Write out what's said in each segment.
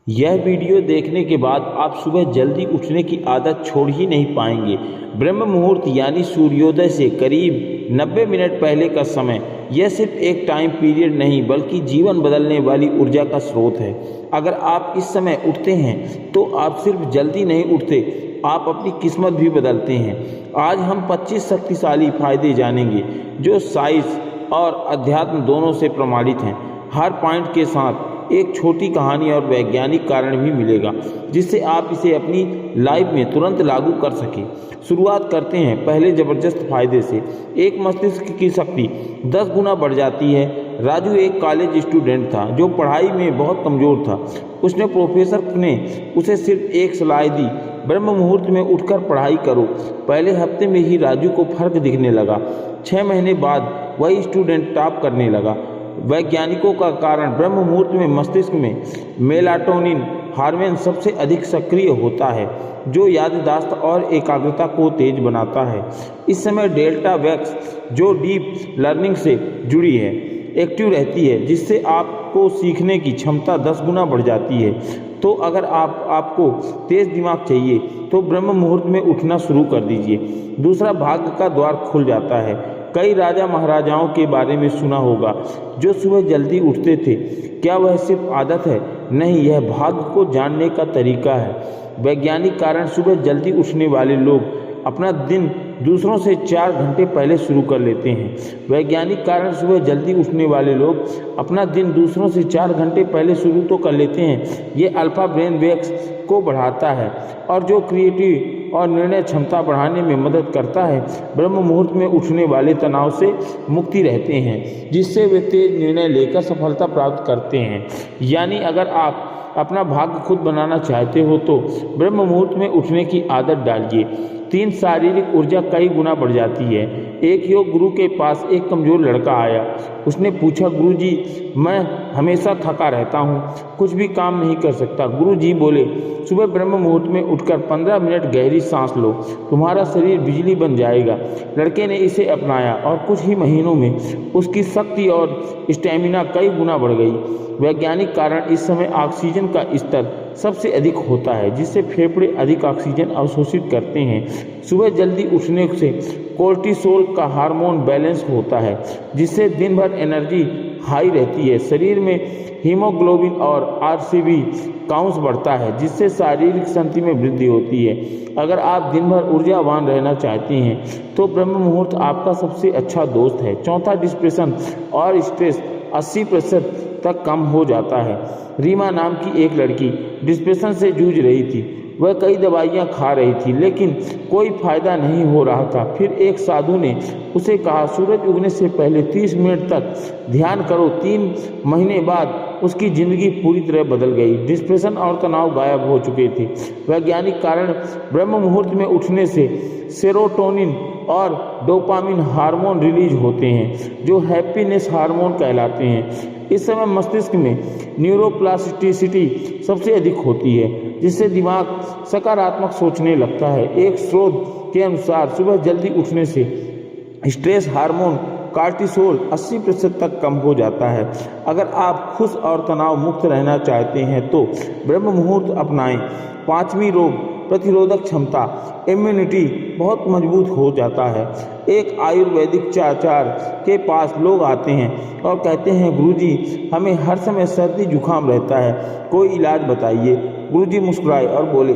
यह वीडियो देखने के बाद आप सुबह जल्दी उठने की आदत छोड़ ही नहीं पाएंगे। ब्रह्म मुहूर्त यानी सूर्योदय से करीब 90 मिनट पहले का समय, यह सिर्फ एक टाइम पीरियड नहीं बल्कि जीवन बदलने वाली ऊर्जा का स्रोत है। अगर आप इस समय उठते हैं तो आप सिर्फ जल्दी नहीं उठते, आप अपनी किस्मत भी बदलते हैं। आज हम 25 शक्तिशाली फायदे जानेंगे जो साइंस और अध्यात्म दोनों से प्रमाणित हैं। हर पॉइंट के साथ एक छोटी कहानी और वैज्ञानिक कारण भी मिलेगा जिससे आप इसे अपनी लाइफ में तुरंत लागू कर सकें। शुरुआत करते हैं पहले ज़बरदस्त फायदे से। एक मस्तिष्क की शक्ति 10 गुना बढ़ जाती है। राजू एक कॉलेज स्टूडेंट था जो पढ़ाई में बहुत कमज़ोर था। उसने प्रोफेसर ने उसे सिर्फ एक सलाह दी, ब्रह्म मुहूर्त में उठकर पढ़ाई करो। पहले हफ्ते में ही राजू को फर्क दिखने लगा। 6 महीने बाद वही स्टूडेंट टॉप करने लगा। वैज्ञानिकों का कारण, ब्रह्म मुहूर्त में मस्तिष्क में मेलाटोनिन हार्मोन सबसे अधिक सक्रिय होता है जो याददाश्त और एकाग्रता को तेज बनाता है। इस समय डेल्टा वैक्स जो डीप लर्निंग से जुड़ी है एक्टिव रहती है जिससे आपको सीखने की क्षमता 10 गुना बढ़ जाती है। तो अगर आपको तेज दिमाग चाहिए तो ब्रह्म मुहूर्त में उठना शुरू कर दीजिए। दूसरा, भाग्य का द्वार खुल जाता है। कई राजा महाराजाओं के बारे में सुना होगा जो सुबह जल्दी उठते थे। क्या वह सिर्फ आदत है? नहीं, यह भाग्य को जानने का तरीका है। वैज्ञानिक कारण, सुबह जल्दी उठने वाले लोग अपना दिन दूसरों से 4 घंटे पहले शुरू कर लेते हैं। वैज्ञानिक कारण, सुबह जल्दी उठने वाले लोग अपना दिन दूसरों से 4 घंटे पहले शुरू तो कर लेते हैं। ये अल्फा ब्रेन वेव्स को बढ़ाता है और जो क्रिएटिव और निर्णय क्षमता बढ़ाने में मदद करता है। ब्रह्म मुहूर्त में उठने वाले तनाव से मुक्ति रहते हैं जिससे वे तेज निर्णय लेकर सफलता प्राप्त करते हैं। यानी अगर आप अपना भाग्य खुद बनाना चाहते हो तो ब्रह्म मुहूर्त में उठने की आदत डालिए। 3, शारीरिक ऊर्जा कई गुना बढ़ जाती है। एक योग गुरु के पास एक कमज़ोर लड़का आया। उसने पूछा, गुरुजी, मैं हमेशा थका रहता हूँ, कुछ भी काम नहीं कर सकता। गुरुजी बोले, सुबह ब्रह्म मुहूर्त में उठकर 15 मिनट गहरी सांस लो, तुम्हारा शरीर बिजली बन जाएगा। लड़के ने इसे अपनाया और कुछ ही महीनों में उसकी शक्ति और स्टेमिना कई गुना बढ़ गई। वैज्ञानिक कारण, इस समय ऑक्सीजन का स्तर सबसे अधिक होता है जिससे फेफड़े अधिक ऑक्सीजन अवशोषित करते हैं। सुबह जल्दी उठने से कोर्टिसोल का हार्मोन बैलेंस होता है जिससे दिन भर एनर्जी हाई रहती है। शरीर में हीमोग्लोबिन और आरसीबी काउंट बढ़ता है जिससे शारीरिक शक्ति में वृद्धि होती है। अगर आप दिन भर ऊर्जावान रहना चाहते हैं तो ब्रह्म मुहूर्त आपका सबसे अच्छा दोस्त है। चौथा, डिप्रेशन और स्ट्रेस 80% तक कम हो जाता है। रीमा नाम की एक लड़की डिप्रेशन से जूझ रही थी। वह कई दवाइयाँ खा रही थी लेकिन कोई फायदा नहीं हो रहा था। फिर एक साधु ने उसे कहा, सूरज उगने से पहले 30 मिनट तक ध्यान करो। 3 महीने बाद उसकी ज़िंदगी पूरी तरह बदल गई। डिप्रेशन और तनाव गायब हो चुके थे। वैज्ञानिक कारण, ब्रह्म मुहूर्त में उठने से सेरोटोनिन और डोपामिन हार्मोन रिलीज होते हैं जो हैप्पीनेस हार्मोन कहलाते हैं। इस समय मस्तिष्क में न्यूरोप्लास्टिसिटी सबसे अधिक होती है जिससे दिमाग सकारात्मक सोचने लगता है। एक स्रोत के अनुसार सुबह जल्दी उठने से स्ट्रेस हार्मोन कार्टिसोल 80% तक कम हो जाता है। अगर आप खुश और तनाव मुक्त रहना चाहते हैं तो ब्रह्म मुहूर्त अपनाएं। 5वीं, रोग प्रतिरोधक क्षमता, इम्यूनिटी बहुत मजबूत हो जाता है। एक आयुर्वेदिक आचार्य के पास लोग आते हैं और कहते हैं, गुरुजी, हमें हर समय सर्दी जुकाम रहता है, कोई इलाज बताइए। गुरुजी मुस्कुराए और बोले,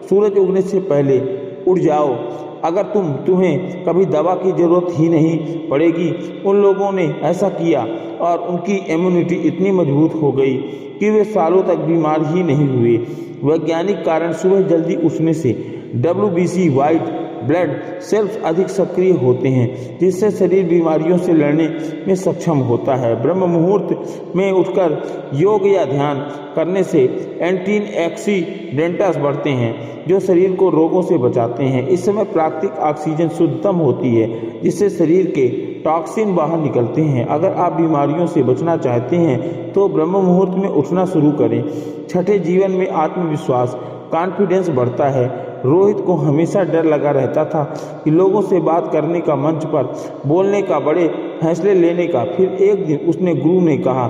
सूरज उगने से पहले उठ जाओ। अगर तुम्हें कभी दवा की ज़रूरत ही नहीं पड़ेगी। उन लोगों ने ऐसा किया और उनकी इम्यूनिटी इतनी मजबूत हो गई कि वे सालों तक बीमार ही नहीं हुए। वैज्ञानिक कारण, सुबह जल्दी उठने से WBC वाइट ब्लड सेल्स अधिक सक्रिय होते हैं जिससे शरीर बीमारियों से लड़ने में सक्षम होता है। ब्रह्म मुहूर्त में उठकर योग या ध्यान करने से एंटी ऑक्सीडेंट्स बढ़ते हैं जो शरीर को रोगों से बचाते हैं। इस समय प्राकृतिक ऑक्सीजन शुद्धतम होती है जिससे शरीर के टॉक्सिन बाहर निकलते हैं। अगर आप बीमारियों से बचना चाहते हैं तो ब्रह्म मुहूर्त में उठना शुरू करें। छठे, जीवन में आत्मविश्वास, कॉन्फिडेंस बढ़ता है। रोहित को हमेशा डर लगा रहता था कि लोगों से बात करने का, मंच पर बोलने का, बड़े फैसले लेने का। फिर एक दिन उसने गुरु ने कहा,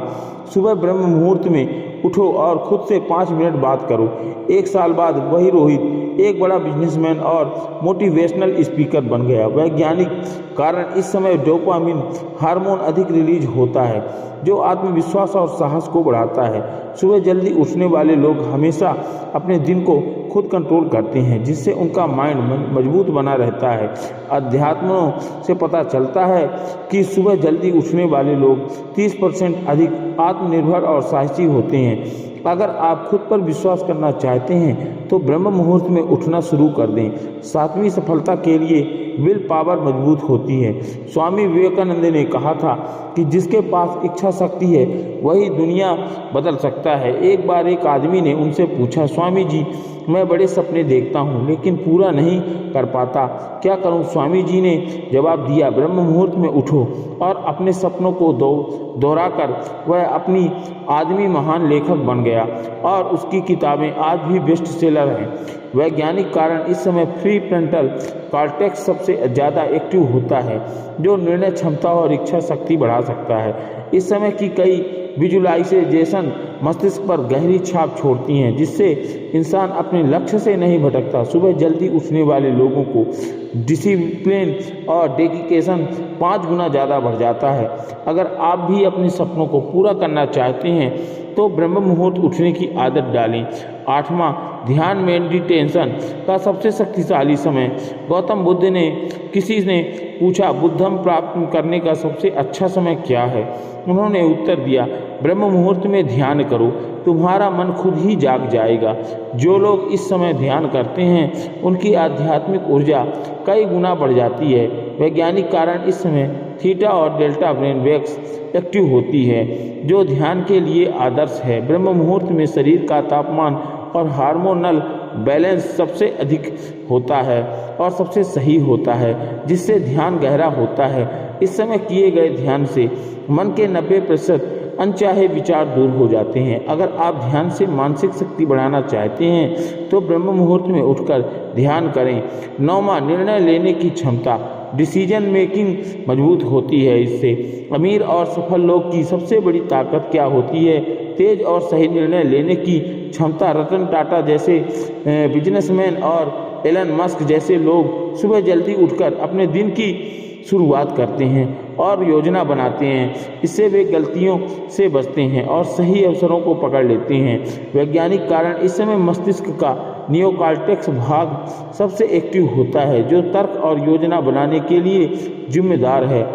सुबह ब्रह्म मुहूर्त में उठो और खुद से 5 मिनट बात करो। 1 साल बाद वही रोहित एक बड़ा बिजनेसमैन और मोटिवेशनल स्पीकर बन गया। वैज्ञानिक कारण इस समय डोपामिन हार्मोन अधिक रिलीज होता है जो आत्मविश्वास और साहस को बढ़ाता है। सुबह जल्दी उठने वाले लोग हमेशा अपने दिन को खुद कंट्रोल करते हैं जिससे उनका माइंड मजबूत बना रहता है। अध्यात्मों से पता चलता है कि सुबह जल्दी उठने वाले लोग 30% अधिक आत्मनिर्भर और साहसी होते हैं। अगर आप खुद पर विश्वास करना चाहते हैं तो ब्रह्म मुहूर्त में उठना शुरू कर दें। 7वीं सफलता के लिए विल पावर मजबूत होती है। स्वामी विवेकानंद ने कहा था कि जिसके पास इच्छा शक्ति है वही दुनिया बदल सकता है। एक बार एक आदमी ने उनसे पूछा, स्वामी जी मैं बड़े सपने देखता हूँ लेकिन पूरा नहीं कर पाता, क्या करूँ? स्वामी जी ने जवाब दिया, ब्रह्म मुहूर्त में उठो और अपने सपनों को दोहराकर वह अपनी आदमी महान लेखक बन गया और उसकी किताबें आज भी बेस्ट सेलर हैं। वैज्ञानिक कारण इस समय प्री फ्रंटल कॉर्टेक्स सबसे ज़्यादा एक्टिव होता है जो निर्णय क्षमता और इच्छा शक्ति बढ़ा सकता है। इस समय की कई विजुलाइजेशन मस्तिष्क पर गहरी छाप छोड़ती हैं जिससे इंसान अपने लक्ष्य से नहीं भटकता। सुबह जल्दी उठने वाले लोगों को डिसिप्लिन और डेडिकेशन 5 गुना ज़्यादा बढ़ जाता है। अगर आप भी अपने सपनों को पूरा करना चाहते हैं तो ब्रह्म मुहूर्त उठने की आदत डालें। 8वां, ध्यान मेडिटेशन का सबसे शक्तिशाली समय। गौतम बुद्ध ने किसी ने पूछा, बुद्धम प्राप्त करने का सबसे अच्छा समय क्या है? उन्होंने उत्तर दिया, ब्रह्म मुहूर्त में ध्यान करो, तुम्हारा मन खुद ही जाग जाएगा। जो लोग इस समय ध्यान करते हैं उनकी आध्यात्मिक ऊर्जा कई गुना बढ़ जाती है। वैज्ञानिक कारण इस समय थीटा और डेल्टा ब्रेन वेव्स एक्टिव होती है जो ध्यान के लिए आदर्श है। ब्रह्म मुहूर्त में शरीर का तापमान और हार्मोनल बैलेंस सबसे अधिक होता है और सबसे सही होता है जिससे ध्यान गहरा होता है। इस समय किए गए ध्यान से मन के 90% अनचाहे विचार दूर हो जाते हैं। अगर आप ध्यान से मानसिक शक्ति बढ़ाना चाहते हैं तो ब्रह्म मुहूर्त में उठकर ध्यान करें। 9वां, निर्णय लेने की क्षमता। डिसीजन मेकिंग मजबूत होती है इससे। अमीर और सफल लोग की सबसे बड़ी ताकत क्या होती है? तेज और सही निर्णय लेने की क्षमता। रतन टाटा जैसे बिजनेसमैन और एलन मस्क जैसे लोग सुबह जल्दी उठकर अपने दिन की शुरुआत करते हैं और योजना बनाते हैं। इससे वे गलतियों से बचते हैं और सही अवसरों को पकड़ लेते हैं। वैज्ञानिक कारण इस समय मस्तिष्क का नियोकॉर्टेक्स भाग सबसे एक्टिव होता है जो तर्क और योजना बनाने के लिए जिम्मेदार है।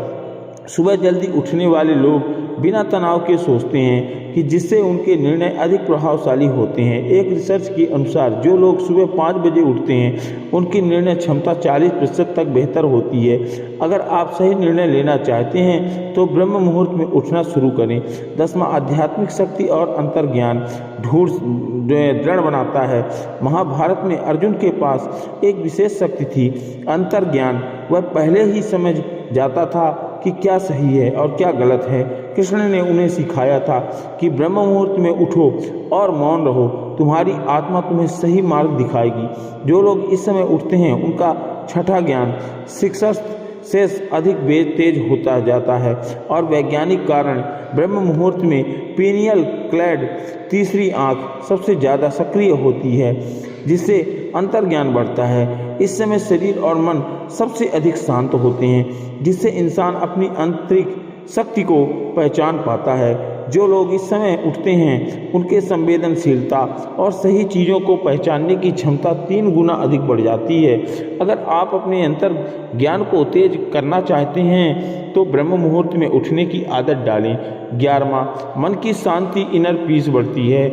सुबह जल्दी उठने वाले लोग बिना तनाव के सोचते हैं कि जिससे उनके निर्णय अधिक प्रभावशाली होते हैं। एक रिसर्च के अनुसार जो लोग सुबह 5 बजे उठते हैं उनकी निर्णय क्षमता 40% तक बेहतर होती है। अगर आप सही निर्णय लेना चाहते हैं तो ब्रह्म मुहूर्त में उठना शुरू करें। 10वां, आध्यात्मिक शक्ति और अंतर्ज्ञान दृढ़ बनाता है। महाभारत में अर्जुन के पास एक विशेष शक्ति थी, अंतर्ज्ञान। वह पहले ही समझ जाता था कि क्या सही है और क्या गलत है। कृष्ण ने उन्हें सिखाया था कि ब्रह्म मुहूर्त में उठो और मौन रहो, तुम्हारी आत्मा तुम्हें सही मार्ग दिखाएगी। जो लोग इस समय उठते हैं उनका छठा ज्ञान सिक्स्थ से अधिक तेज होता जाता है। और वैज्ञानिक कारण ब्रह्म मुहूर्त में पीनियल क्लैड तीसरी आँख सबसे ज़्यादा सक्रिय होती है जिससे अंतर्ज्ञान बढ़ता है। इस समय शरीर और मन सबसे अधिक शांत होते हैं जिससे इंसान अपनी आंतरिक शक्ति को पहचान पाता है। जो लोग इस समय उठते हैं उनके संवेदनशीलता और सही चीज़ों को पहचानने की क्षमता 3 गुना अधिक बढ़ जाती है। अगर आप अपने अंतर ज्ञान को तेज करना चाहते हैं तो ब्रह्म मुहूर्त में उठने की आदत डालें। 11वां, मन की शांति, इनर पीस बढ़ती है।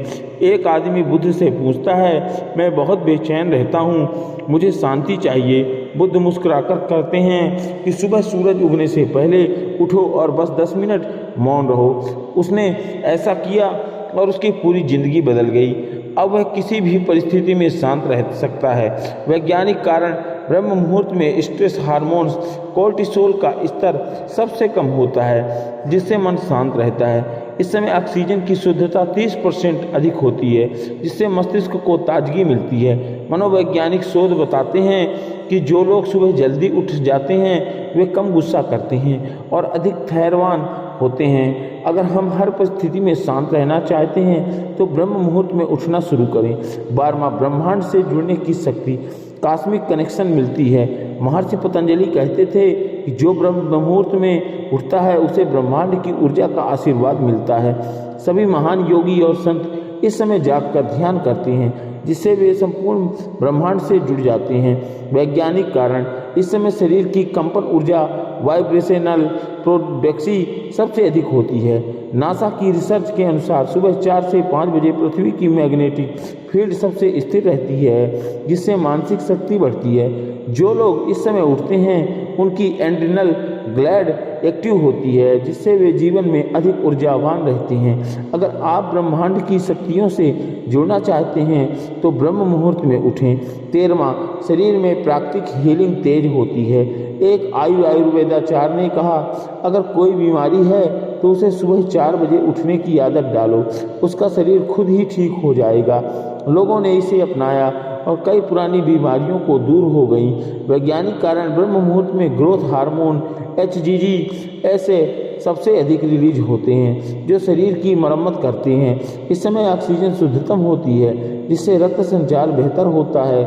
एक आदमी बुद्ध से पूछता है, मैं बहुत बेचैन रहता हूँ, मुझे शांति चाहिए। बुद्ध मुस्कुराकर कहते हैं कि सुबह सूरज उगने से पहले उठो और बस 10 मिनट मौन रहो। उसने ऐसा किया और उसकी पूरी जिंदगी बदल गई। अब वह किसी भी परिस्थिति में शांत रह सकता है। वैज्ञानिक कारण ब्रह्म मुहूर्त में स्ट्रेस हार्मोन्स कोर्टिसोल का स्तर सबसे कम होता है जिससे मन शांत रहता है। इस समय ऑक्सीजन की शुद्धता 30% अधिक होती है जिससे मस्तिष्क को ताजगी मिलती है। मनोवैज्ञानिक शोध बताते हैं कि जो लोग सुबह जल्दी उठ जाते हैं वे कम गुस्सा करते हैं और अधिक धैर्यवान होते हैं। अगर हम हर परिस्थिति में शांत रहना चाहते हैं तो ब्रह्म मुहूर्त में उठना शुरू करें। 12वां, ब्रह्मांड से जुड़ने की शक्ति, कॉस्मिक कनेक्शन मिलती है। महर्षि पतंजलि कहते थे कि जो ब्रह्म मुहूर्त में उठता है उसे ब्रह्मांड की ऊर्जा का आशीर्वाद मिलता है। सभी महान योगी और संत इस समय जागकर ध्यान करते हैं, जिससे वे संपूर्ण ब्रह्मांड से जुड़ जाते हैं। वैज्ञानिक कारण, इस समय शरीर की कंपन ऊर्जा, वाइब्रेशनल प्रोडक्सी सबसे अधिक होती है। नासा की रिसर्च के अनुसार सुबह 4 से 5 बजे पृथ्वी की मैग्नेटिक फील्ड सबसे स्थिर रहती है, जिससे मानसिक शक्ति बढ़ती है। जो लोग इस समय उठते हैं उनकी एड्रिनल ग्लैंड एक्टिव होती है, जिससे वे जीवन में अधिक ऊर्जावान रहते हैं। अगर आप ब्रह्मांड की शक्तियों से जुड़ना चाहते हैं तो ब्रह्म मुहूर्त में उठें। 13वां, शरीर में प्राकृतिक हीलिंग तेज होती है। एक आयुर्वेदाचार्य ने कहा, अगर कोई बीमारी है तो उसे सुबह 4 बजे उठने की आदत डालो, उसका शरीर खुद ही ठीक हो जाएगा। लोगों ने इसे अपनाया और कई पुरानी बीमारियों को दूर हो गई। वैज्ञानिक कारण, ब्रह्म मुहूर्त में ग्रोथ हार्मोन HGG ऐसे सबसे अधिक रिलीज होते हैं, जो शरीर की मरम्मत करते हैं। इस समय ऑक्सीजन शुद्धतम होती है, जिससे रक्त संचार बेहतर होता है।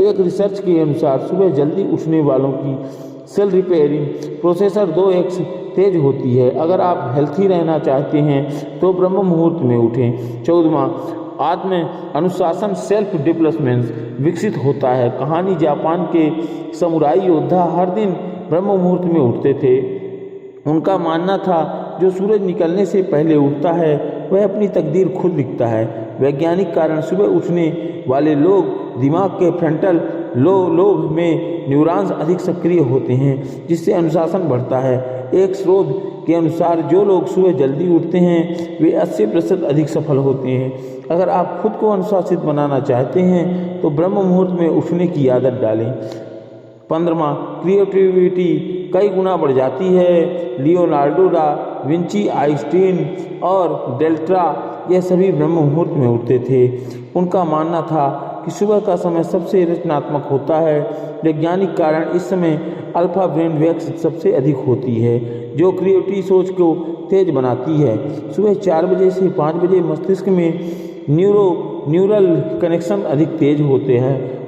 एक रिसर्च के अनुसार सुबह जल्दी उठने वालों की सेल रिपेयरिंग प्रोसेसर 2x तेज होती है। अगर आप हेल्थी रहना चाहते हैं तो ब्रह्म मुहूर्त में उठें। 14वां, आत्म अनुशासन सेल्फ डेवलपमेंट विकसित होता है। कहानी, जापान के समुराई योद्धा हर दिन ब्रह्म मुहूर्त में उठते थे। उनका मानना था, जो सूरज निकलने से पहले उठता है वह अपनी तकदीर खुद लिखता है। वैज्ञानिक कारण, सुबह उठने वाले लोग दिमाग के फ्रंटल लोब में न्यूरॉन्स अधिक सक्रिय होते हैं, जिससे अनुशासन बढ़ता है। एक शोध के अनुसार जो लोग सुबह जल्दी उठते हैं वे 80% अधिक सफल होते हैं। अगर आप खुद को अनुशासित बनाना चाहते हैं तो ब्रह्म मुहूर्त में उठने की आदत डालें। 15वां, क्रिएटिविटी कई गुना बढ़ जाती है। लियोनार्डो दा विंची, आइंस्टीन और डेल्ट्रा यह सभी ब्रह्म मुहूर्त में उठते थे। उनका मानना था कि सुबह का समय सबसे रचनात्मक होता है। वैज्ञानिक कारण, इस समय अल्फा ब्रेन वेव्स सबसे अधिक होती है, जो क्रिएटिव सोच को तेज बनाती है। सुबह 4 बजे से 5 बजे मस्तिष्क में न्यूरल कनेक्शन अधिक तेज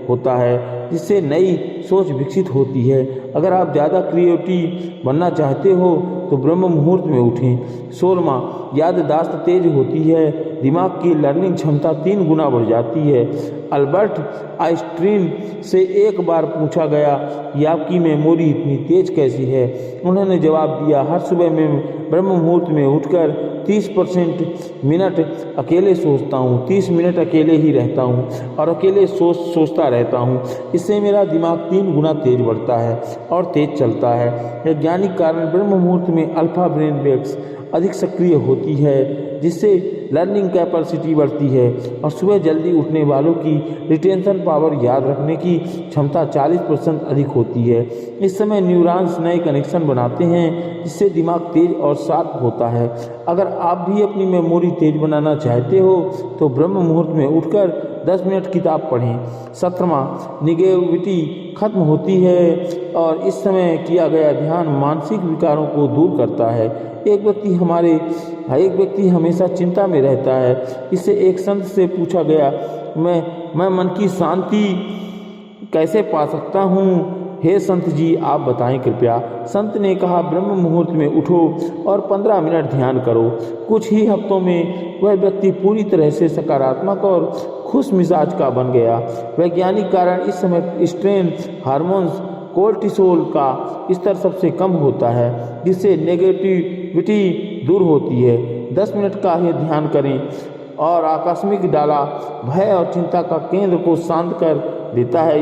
होता है, जिससे नई सोच विकसित होती है। अगर आप ज़्यादा क्रिएटिव बनना चाहते हो तो ब्रह्म मुहूर्त में उठें। 16वां, याददाश्त तेज होती है। दिमाग की लर्निंग क्षमता 3 गुना बढ़ जाती है। अल्बर्ट आइंस्टीन से एक बार पूछा गया कि आपकी मेमोरी इतनी तेज कैसी है। उन्होंने जवाब दिया, हर सुबह मैं ब्रह्म मुहूर्त में उठकर 30% मिनट अकेले सोचता हूँ, 30 मिनट अकेले ही रहता हूँ और अकेले सोचता रहता हूँ। इससे मेरा दिमाग 3 गुना तेज बढ़ता है और तेज चलता है। वैज्ञानिक कारण, ब्रह्म मुहूर्त में अल्फा ब्रेन वेव्स अधिक सक्रिय होती है, जिससे लर्निंग कैपेसिटी बढ़ती है और सुबह जल्दी उठने वालों की रिटेंशन पावर, याद रखने की क्षमता 40% अधिक होती है। इस समय न्यूरॉन्स नए कनेक्शन बनाते हैं, जिससे दिमाग तेज और शार्प होता है। अगर आप भी अपनी मेमोरी तेज बनाना चाहते हो तो ब्रह्म मुहूर्त में उठकर 10 मिनट किताब पढ़ें। 17वां, निगेटिविटी खत्म होती है और इस समय किया गया ध्यान मानसिक विकारों को दूर करता है। एक व्यक्ति हमेशा चिंता में रहता है। इससे एक संत से पूछा गया, मैं मन की शांति कैसे पा सकता हूँ? हे संत जी, आप बताएं कृपया। संत ने कहा, ब्रह्म मुहूर्त में उठो और 15 मिनट ध्यान करो। कुछ ही हफ्तों में वह व्यक्ति पूरी तरह से सकारात्मक और खुश मिजाज का बन गया। वैज्ञानिक कारण, इस समय स्ट्रेन हार्मोन्स कोर्टिसोल का स्तर सबसे कम होता है, जिससे नेगेटिविटी दूर होती है। 10 मिनट का ही ध्यान करें और आकस्मिक डाला भय और चिंता का केंद्र को शांत कर देता है,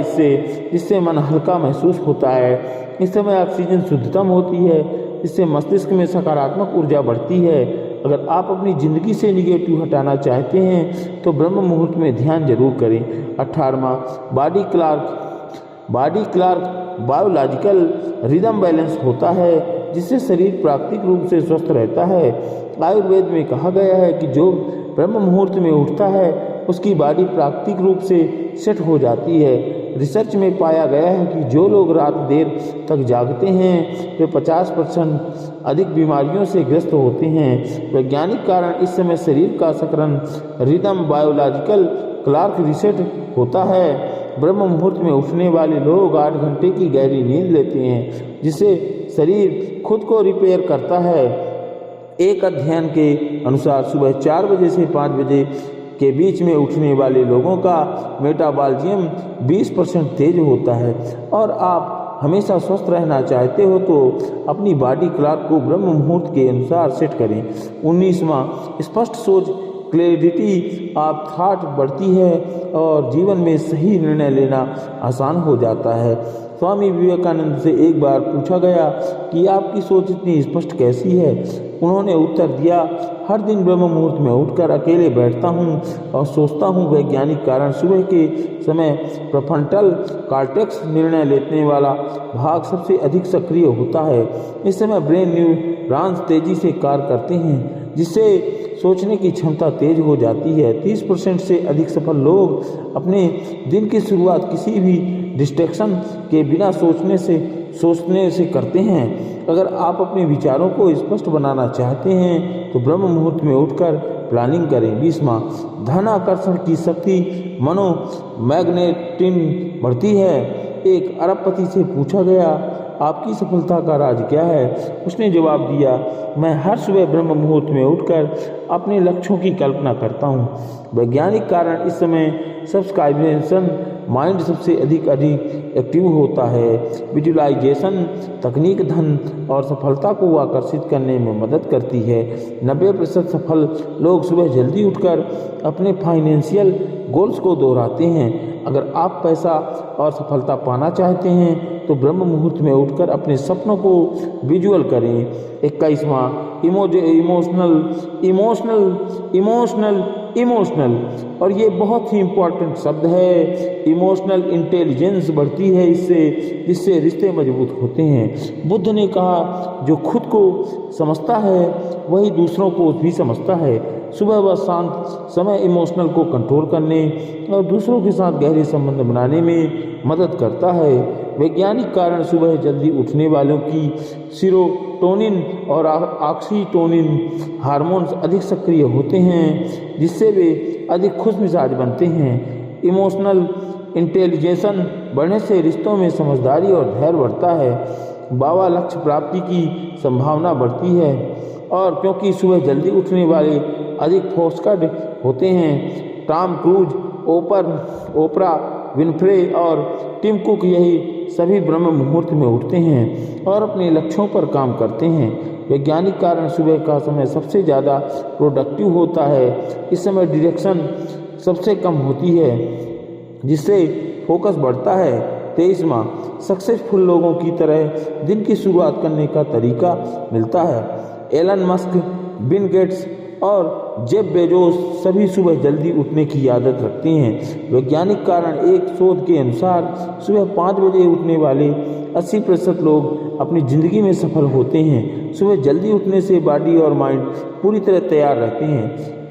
इससे मन हल्का महसूस होता है। इस समय ऑक्सीजन शुद्धतम होती है, इससे मस्तिष्क में सकारात्मक ऊर्जा बढ़ती है। अगर आप अपनी ज़िंदगी से निगेटिव हटाना चाहते हैं तो ब्रह्म मुहूर्त में ध्यान जरूर करें। 18वां, body clock biological rhythm balance होता है, जिससे शरीर प्राकृतिक रूप से स्वस्थ रहता है। आयुर्वेद में कहा गया है कि जो ब्रह्म मुहूर्त में उठता है उसकी बॉडी प्राकृतिक रूप से सेट हो जाती है। रिसर्च में पाया गया है कि जो लोग रात देर तक जागते हैं वे 50% अधिक बीमारियों से ग्रस्त होते हैं। वैज्ञानिक कारण इस समय शरीर का सकरन रिदम बायोलॉजिकल क्लॉक रीसेट होता है। ब्रह्म मुहूर्त में उठने वाले लोग 8 घंटे की गहरी नींद लेते हैं जिससे शरीर खुद को रिपेयर करता है। एक अध्ययन के अनुसार सुबह 4 बजे से 5 बजे के बीच में उठने वाले लोगों का मेटाबॉलिज्म 20% तेज होता है। और आप हमेशा स्वस्थ रहना चाहते हो तो अपनी बॉडी क्लॉक को ब्रह्म मुहूर्त के अनुसार सेट करें। 19वां, स्पष्ट सोच क्लैरिटी ऑफ थॉट बढ़ती है और जीवन में सही निर्णय लेना आसान हो जाता है। स्वामी विवेकानंद से एक बार पूछा गया कि आपकी सोच इतनी स्पष्ट कैसी है। उन्होंने उत्तर दिया, हर दिन ब्रह्म मुहूर्त में उठकर अकेले बैठता हूँ और सोचता हूँ। वैज्ञानिक कारण सुबह के समय प्रीफ्रंटल कॉर्टेक्स निर्णय लेने वाला भाग सबसे अधिक सक्रिय होता है। इस समय ब्रेन न्यूरॉन्स तेजी से कार्य करते हैं जिससे सोचने की क्षमता तेज हो जाती है। 30% से अधिक सफल लोग अपने दिन की शुरुआत किसी भी डिस्ट्रैक्शन के बिना सोचने से करते हैं। अगर आप अपने विचारों को स्पष्ट बनाना चाहते हैं तो ब्रह्म मुहूर्त में उठकर प्लानिंग करें। 20वां, धन आकर्षण की शक्ति मनोमैग्नेटिज्म बढ़ती है। एक अरबपति से पूछा गया, आपकी सफलता का राज क्या है? उसने जवाब दिया, मैं हर सुबह ब्रह्म मुहूर्त में उठकर अपने लक्ष्यों की कल्पना करता हूँ। वैज्ञानिक कारण इस समय सब्सक्राइबेशन माइंड सबसे अधिक एक्टिव होता है। विजुअलाइजेशन तकनीक धन और सफलता को आकर्षित करने में मदद करती है। 90% सफल लोग सुबह जल्दी उठकर अपने फाइनेंशियल गोल्स को दोहराते हैं। अगर आप पैसा और सफलता पाना चाहते हैं तो ब्रह्म मुहूर्त में उठकर अपने सपनों को विजुअल करें। 21वां, इमोशनल और ये बहुत ही इम्पोर्टेंट शब्द है। इमोशनल इंटेलिजेंस बढ़ती है जिससे रिश्ते मजबूत होते हैं। बुद्ध ने कहा, जो खुद को समझता है वही दूसरों को भी समझता है। सुबह व शांत समय इमोशनल को कंट्रोल करने और दूसरों के साथ गहरे संबंध बनाने में मदद करता है। वैज्ञानिक कारण सुबह जल्दी उठने वालों की सीरोटोनिन और ऑक्सीटोनिन हार्मोन्स अधिक सक्रिय होते हैं जिससे वे अधिक खुश मिजाज बनते हैं। इमोशनल इंटेलिजेंस बढ़ने से रिश्तों में समझदारी और धैर्य बढ़ता है। बाबा लक्ष्य प्राप्ति की संभावना बढ़ती है और क्योंकि सुबह जल्दी उठने वाले अधिक फोकस्ड होते हैं। टॉम क्रूज, ओपरा विनफ्रे और टिम कुक यही सभी ब्रह्म मुहूर्त में उठते हैं और अपने लक्ष्यों पर काम करते हैं। वैज्ञानिक कारण सुबह का समय सबसे ज़्यादा प्रोडक्टिव होता है। इस समय डायरेक्शन सबसे कम होती है जिससे फोकस बढ़ता है। 23वां, सक्सेसफुल लोगों की तरह दिन की शुरुआत करने का तरीका मिलता है। एलन मस्क, बिल गेट्स और जेफ बेजोस सभी सुबह जल्दी उठने की आदत रखते हैं। वैज्ञानिक कारण एक शोध के अनुसार सुबह 5 बजे उठने वाले 80% लोग अपनी ज़िंदगी में सफल होते हैं। सुबह जल्दी उठने से बॉडी और माइंड पूरी तरह तैयार रहते हैं।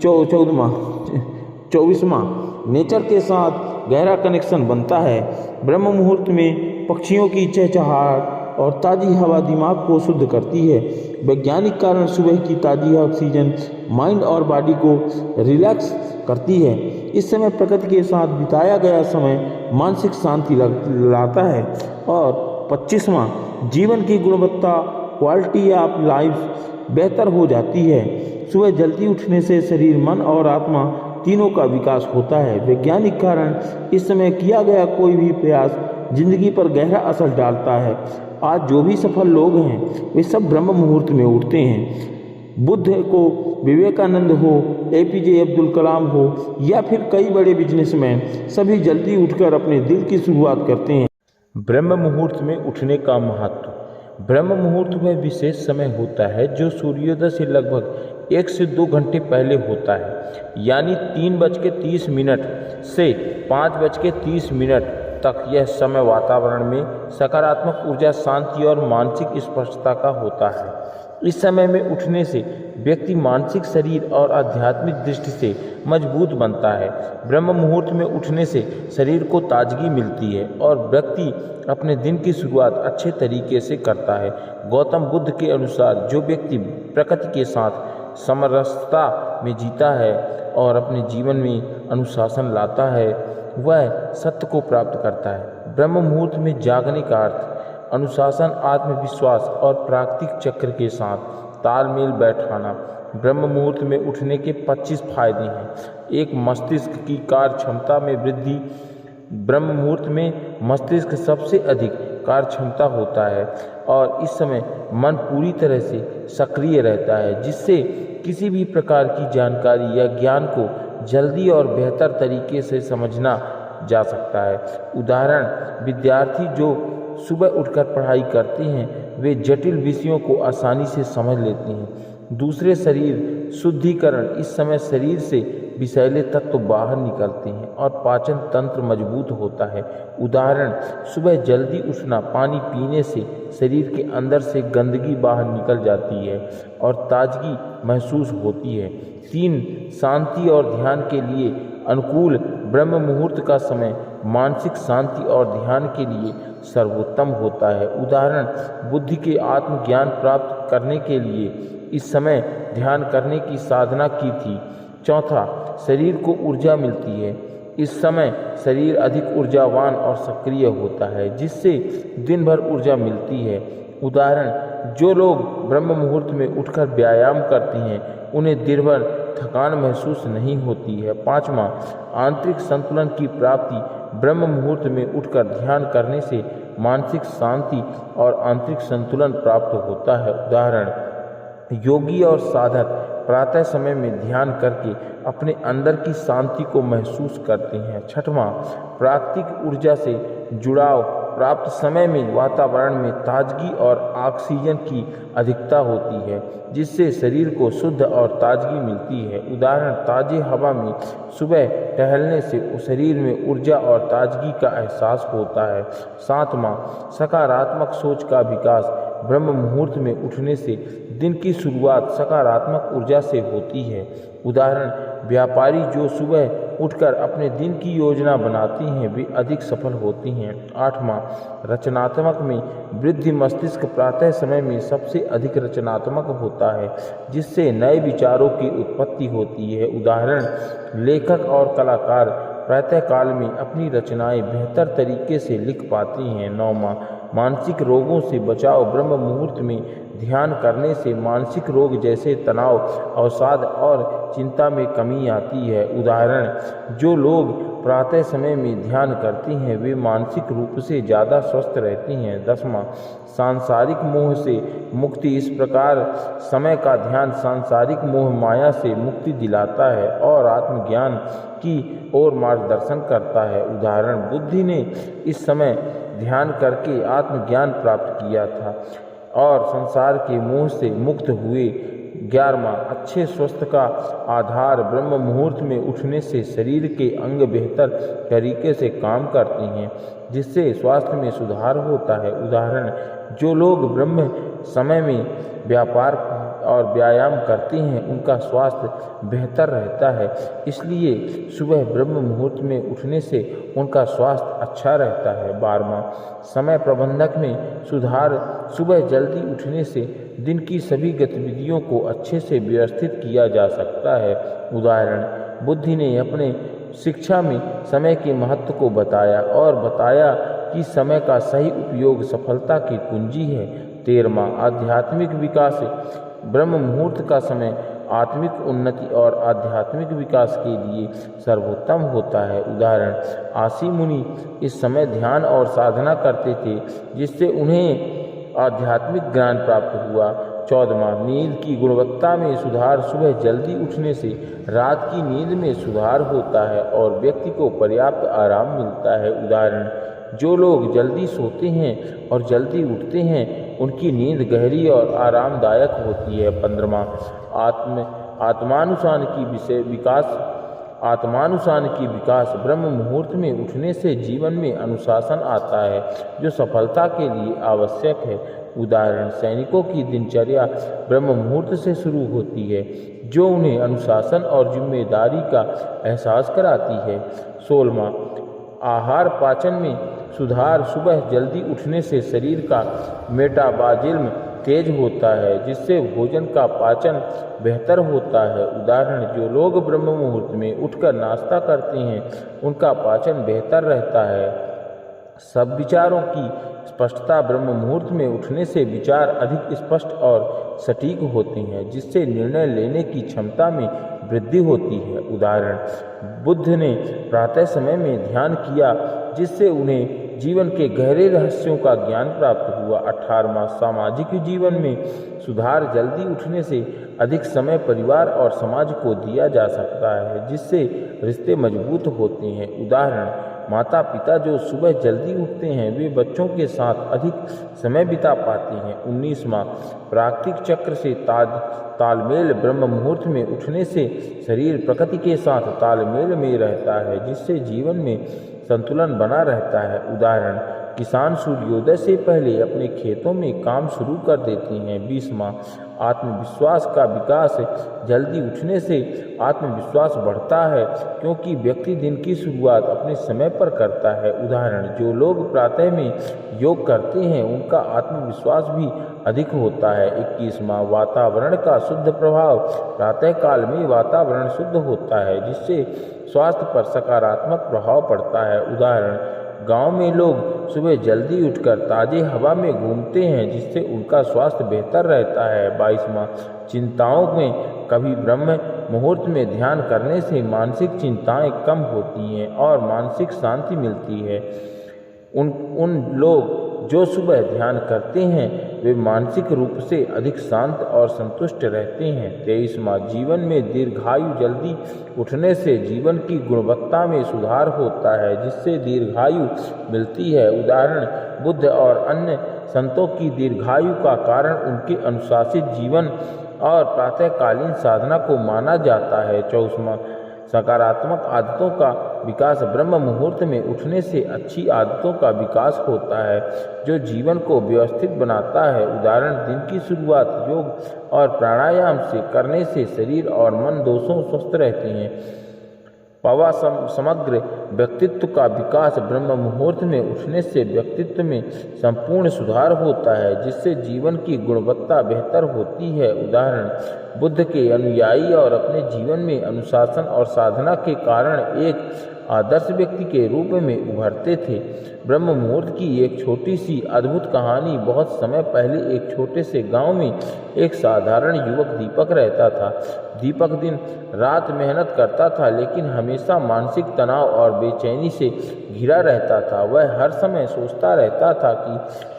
24वां, नेचर के साथ गहरा कनेक्शन बनता है। ब्रह्म मुहूर्त में पक्षियों की चहचहाहट और ताज़ी हवा दिमाग को शुद्ध करती है। वैज्ञानिक कारण सुबह की ताज़ी ऑक्सीजन माइंड और बॉडी को रिलैक्स करती है। इस समय प्रकृति के साथ बिताया गया समय मानसिक शांति लाता है। और 25वां, जीवन की गुणवत्ता क्वालिटी ऑफ लाइफ बेहतर हो जाती है। सुबह जल्दी उठने से शरीर, मन और आत्मा तीनों का विकास होता है। वैज्ञानिक कारण इस समय किया गया कोई भी प्रयास जिंदगी पर गहरा असर डालता है। आज जो भी सफल लोग हैं वे सब ब्रह्म मुहूर्त में उठते हैं। बुद्ध को, विवेकानंद हो, APJ अब्दुल कलाम हो या फिर कई बड़े बिजनेसमैन, सभी जल्दी उठकर अपने दिन की शुरुआत करते हैं। ब्रह्म मुहूर्त में उठने का महत्व। ब्रह्म मुहूर्त में विशेष समय होता है जो सूर्योदय से लगभग 1 से 2 घंटे पहले होता है, यानी 3:30 से 5:30 तक। यह समय वातावरण में सकारात्मक ऊर्जा, शांति और मानसिक स्पष्टता का होता है। इस समय में उठने से व्यक्ति मानसिक, शरीर और आध्यात्मिक दृष्टि से मजबूत बनता है। ब्रह्म मुहूर्त में उठने से शरीर को ताजगी मिलती है और व्यक्ति अपने दिन की शुरुआत अच्छे तरीके से करता है। गौतम बुद्ध के अनुसार जो व्यक्ति प्रकृति के साथ समरसता में जीता है और अपने जीवन में अनुशासन लाता है वह सत्य को प्राप्त करता है। ब्रह्म मुहूर्त में जागने का अर्थ अनुशासन, आत्मविश्वास और प्राकृतिक चक्र के साथ तालमेल बैठाना। ब्रह्म मुहूर्त में उठने के 25 फायदे हैं। एक, मस्तिष्क की कार्य क्षमता में वृद्धि। ब्रह्म मुहूर्त में मस्तिष्क सबसे अधिक कार्य क्षमता होता है और इस समय मन पूरी तरह से सक्रिय रहता है, जिससे किसी भी प्रकार की जानकारी या ज्ञान को जल्दी और बेहतर तरीके से समझना जा सकता है। उदाहरण, विद्यार्थी जो सुबह उठकर पढ़ाई करते हैं वे जटिल विषयों को आसानी से समझ लेते हैं। दूसरे, शरीर शुद्धिकरण। इस समय शरीर से विषैले तत्व बाहर निकलते हैं और पाचन तंत्र मजबूत होता है। उदाहरण, सुबह जल्दी उठना, पानी पीने से शरीर के अंदर से गंदगी बाहर निकल जाती है और ताजगी महसूस होती है। 3, शांति और ध्यान के लिए अनुकूल। ब्रह्म मुहूर्त का समय मानसिक शांति और ध्यान के लिए सर्वोत्तम होता है। उदाहरण, बुद्धि के आत्मज्ञान प्राप्त करने के लिए इस समय ध्यान करने की साधना की थी। 4, शरीर को ऊर्जा मिलती है। इस समय शरीर अधिक ऊर्जावान और सक्रिय होता है, जिससे दिन भर ऊर्जा मिलती है। उदाहरण, जो लोग ब्रह्म मुहूर्त में उठकर व्यायाम करते हैं उन्हें दिन भर थकान महसूस नहीं होती है। 5, आंतरिक संतुलन की प्राप्ति। ब्रह्म मुहूर्त में उठकर ध्यान करने से मानसिक शांति और आंतरिक संतुलन प्राप्त होता है। उदाहरण, योगी और साधक प्रातः समय में ध्यान करके अपने अंदर की शांति को महसूस करते हैं। 6, प्राकृतिक ऊर्जा से जुड़ाव प्राप्त। समय में वातावरण में ताजगी और ऑक्सीजन की अधिकता होती है, जिससे शरीर को शुद्ध और ताजगी मिलती है। उदाहरण, ताज़ी हवा में सुबह टहलने से शरीर में ऊर्जा और ताजगी का एहसास होता है। 7, सकारात्मक सोच का विकास। ब्रह्म मुहूर्त में उठने से दिन की शुरुआत सकारात्मक ऊर्जा से होती है। उदाहरण, व्यापारी जो सुबह उठकर अपने दिन की योजना बनाते हैं वे अधिक सफल होते हैं। 8, रचनात्मक में वृद्धि। मस्तिष्क प्रातः समय में सबसे अधिक रचनात्मक होता है, जिससे नए विचारों की उत्पत्ति होती है। उदाहरण, लेखक और कलाकार प्रातःकाल में अपनी रचनाएं बेहतर तरीके से लिख पाते हैं। 9, मानसिक रोगों से बचाव। ब्रह्म मुहूर्त में ध्यान करने से मानसिक रोग जैसे तनाव, अवसाद और चिंता में कमी आती है। उदाहरण, जो लोग प्रातः समय में ध्यान करते हैं वे मानसिक रूप से ज़्यादा स्वस्थ रहते हैं। 10, सांसारिक मोह से मुक्ति। इस प्रकार समय का ध्यान सांसारिक मोह माया से मुक्ति दिलाता है और आत्मज्ञान की ओर मार्गदर्शन करता है। उदाहरण, बुद्धि ने इस समय ध्यान करके आत्मज्ञान प्राप्त किया था और संसार के मोह से मुक्त हुए। 11, अच्छे स्वास्थ्य का आधार। ब्रह्म मुहूर्त में उठने से शरीर के अंग बेहतर तरीके से काम करते हैं, जिससे स्वास्थ्य में सुधार होता है। उदाहरण, जो लोग ब्रह्म समय में व्यापार और व्यायाम करते हैं उनका स्वास्थ्य बेहतर रहता है, इसलिए सुबह ब्रह्म मुहूर्त में उठने से उनका स्वास्थ्य अच्छा रहता है। 12, समय प्रबंधक में सुधार। सुबह जल्दी उठने से दिन की सभी गतिविधियों को अच्छे से व्यवस्थित किया जा सकता है। उदाहरण, बुद्ध ने अपने शिक्षा में समय के महत्व को बताया और बताया कि समय का सही उपयोग सफलता की कुंजी है। 13, आध्यात्मिक विकास। ब्रह्म मुहूर्त का समय आत्मिक उन्नति और आध्यात्मिक विकास के लिए सर्वोत्तम होता है। उदाहरण, आसी मुनि इस समय ध्यान और साधना करते थे, जिससे उन्हें आध्यात्मिक ज्ञान प्राप्त हुआ। 14, नींद की गुणवत्ता में सुधार। सुबह जल्दी उठने से रात की नींद में सुधार होता है और व्यक्ति को पर्याप्त आराम मिलता है। उदाहरण, जो लोग जल्दी सोते हैं और जल्दी उठते हैं उनकी नींद गहरी और आरामदायक होती है। 15, आत्मानुशासन की विकास। ब्रह्म मुहूर्त में उठने से जीवन में अनुशासन आता है, जो सफलता के लिए आवश्यक है। उदाहरण, सैनिकों की दिनचर्या ब्रह्म मुहूर्त से शुरू होती है, जो उन्हें अनुशासन और जिम्मेदारी का एहसास कराती है। 16वां, आहार पाचन में सुधार। सुबह जल्दी उठने से शरीर का मेटाबॉलिज्म तेज होता है, जिससे भोजन का पाचन बेहतर होता है। उदाहरण, जो लोग ब्रह्म मुहूर्त में उठकर नाश्ता करते हैं उनका पाचन बेहतर रहता है। सब विचारों की स्पष्टता। ब्रह्म मुहूर्त में उठने से विचार अधिक स्पष्ट और सटीक होते हैं, जिससे निर्णय लेने की क्षमता में वृद्धि होती है। उदाहरण, बुद्ध ने प्रातः समय में ध्यान किया, जिससे उन्हें जीवन के गहरे रहस्यों का ज्ञान प्राप्त हुआ। 18वां, सामाजिक जीवन में सुधार। जल्दी उठने से अधिक समय परिवार और समाज को दिया जा सकता है, जिससे रिश्ते मजबूत होते हैं। उदाहरण, माता पिता जो सुबह जल्दी उठते हैं वे बच्चों के साथ अधिक समय बिता पाते हैं। 19वां, प्राकृतिक चक्र से तालमेल। ब्रह्म मुहूर्त में उठने से शरीर प्रकृति के साथ तालमेल में रहता है, जिससे जीवन में संतुलन बना रहता है। उदाहरण, किसान सूर्योदय से पहले अपने खेतों में काम शुरू कर देते हैं। 20वां, आत्मविश्वास का विकास। जल्दी उठने से आत्मविश्वास बढ़ता है, क्योंकि व्यक्ति दिन की शुरुआत अपने समय पर करता है। उदाहरण, जो लोग प्रातः में योग करते हैं उनका आत्मविश्वास भी अधिक होता है। 21वां, वातावरण का शुद्ध प्रभाव। प्रातःकाल में वातावरण शुद्ध होता है, जिससे स्वास्थ्य पर सकारात्मक प्रभाव पड़ता है। उदाहरण, गांव में लोग सुबह जल्दी उठकर ताज़ी हवा में घूमते हैं, जिससे उनका स्वास्थ्य बेहतर रहता है। 22वां, चिंताओं में कभी ब्रह्म मुहूर्त में ध्यान करने से मानसिक चिंताएं कम होती हैं और मानसिक शांति मिलती है। उन लोग जो सुबह ध्यान करते हैं वे मानसिक रूप से अधिक शांत और संतुष्ट रहते हैं। 23वां, जीवन में दीर्घायु। जल्दी उठने से जीवन की गुणवत्ता में सुधार होता है, जिससे दीर्घायु मिलती है। उदाहरण, बुद्ध और अन्य संतों की दीर्घायु का कारण उनके अनुशासित जीवन और प्रातःकालीन साधना को माना जाता है। 24वां, सकारात्मक आदतों का विकास। ब्रह्म मुहूर्त में उठने से अच्छी आदतों का विकास होता है, जो जीवन को व्यवस्थित बनाता है। उदाहरण, दिन की शुरुआत योग और प्राणायाम से करने से शरीर और मन दोनों स्वस्थ रहते हैं। समग्र व्यक्तित्व का विकास। ब्रह्म मुहूर्त में उठने से व्यक्तित्व में संपूर्ण सुधार होता है, जिससे जीवन की गुणवत्ता बेहतर होती है। उदाहरण, बुद्ध के अनुयायी और अपने जीवन में अनुशासन और साधना के कारण एक आदर्श व्यक्ति के रूप में उभरते थे। ब्रह्म मुहूर्त की एक छोटी सी अद्भुत कहानी। बहुत समय पहले एक छोटे से गांव में एक साधारण युवक दीपक रहता था। दीपक दिन रात मेहनत करता था, लेकिन हमेशा मानसिक तनाव और बेचैनी से घिरा रहता था। वह हर समय सोचता रहता था कि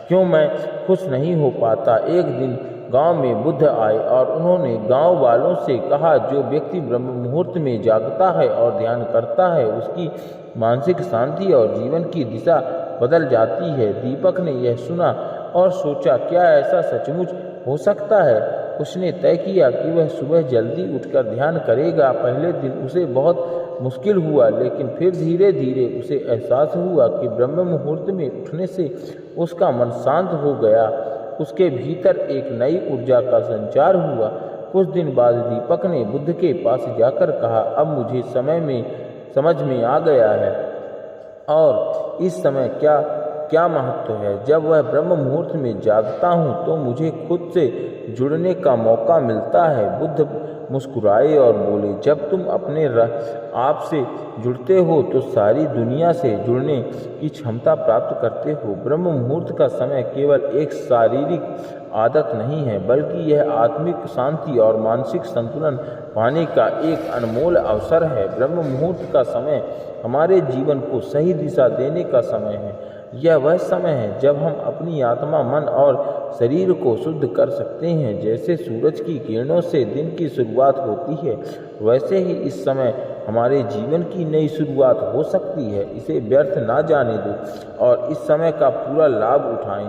क्यों मैं खुश नहीं हो पाता। एक दिन गांव में बुद्ध आए और उन्होंने गांव वालों से कहा, जो व्यक्ति ब्रह्म मुहूर्त में जागता है और ध्यान करता है उसकी मानसिक शांति और जीवन की दिशा बदल जाती है। दीपक ने यह सुना और सोचा, क्या ऐसा सचमुच हो सकता है। उसने तय किया कि वह सुबह जल्दी उठकर ध्यान करेगा। पहले दिन उसे बहुत मुश्किल हुआ, लेकिन फिर धीरे धीरे उसे एहसास हुआ कि ब्रह्म मुहूर्त में उठने से उसका मन शांत हो गया। उसके भीतर एक नई ऊर्जा का संचार हुआ। कुछ दिन बाद दीपक ने बुद्ध के पास जाकर कहा, अब मुझे समझ में आ गया है और इस समय क्या महत्व है। जब वह ब्रह्म मुहूर्त में जागता हूँ तो मुझे खुद से जुड़ने का मौका मिलता है। बुद्ध मुस्कुराए और बोले, जब तुम अपने आप से जुड़ते हो तो सारी दुनिया से जुड़ने की क्षमता प्राप्त करते हो। ब्रह्म मुहूर्त का समय केवल एक शारीरिक आदत नहीं है, बल्कि यह आत्मिक शांति और मानसिक संतुलन पाने का एक अनमोल अवसर है। ब्रह्म मुहूर्त का समय हमारे जीवन को सही दिशा देने का समय है। यह वह समय है जब हम अपनी आत्मा, मन और शरीर को शुद्ध कर सकते हैं। जैसे सूरज की किरणों से दिन की शुरुआत होती है, वैसे ही इस समय हमारे जीवन की नई शुरुआत हो सकती है। इसे व्यर्थ ना जाने दो और इस समय का पूरा लाभ उठाएं।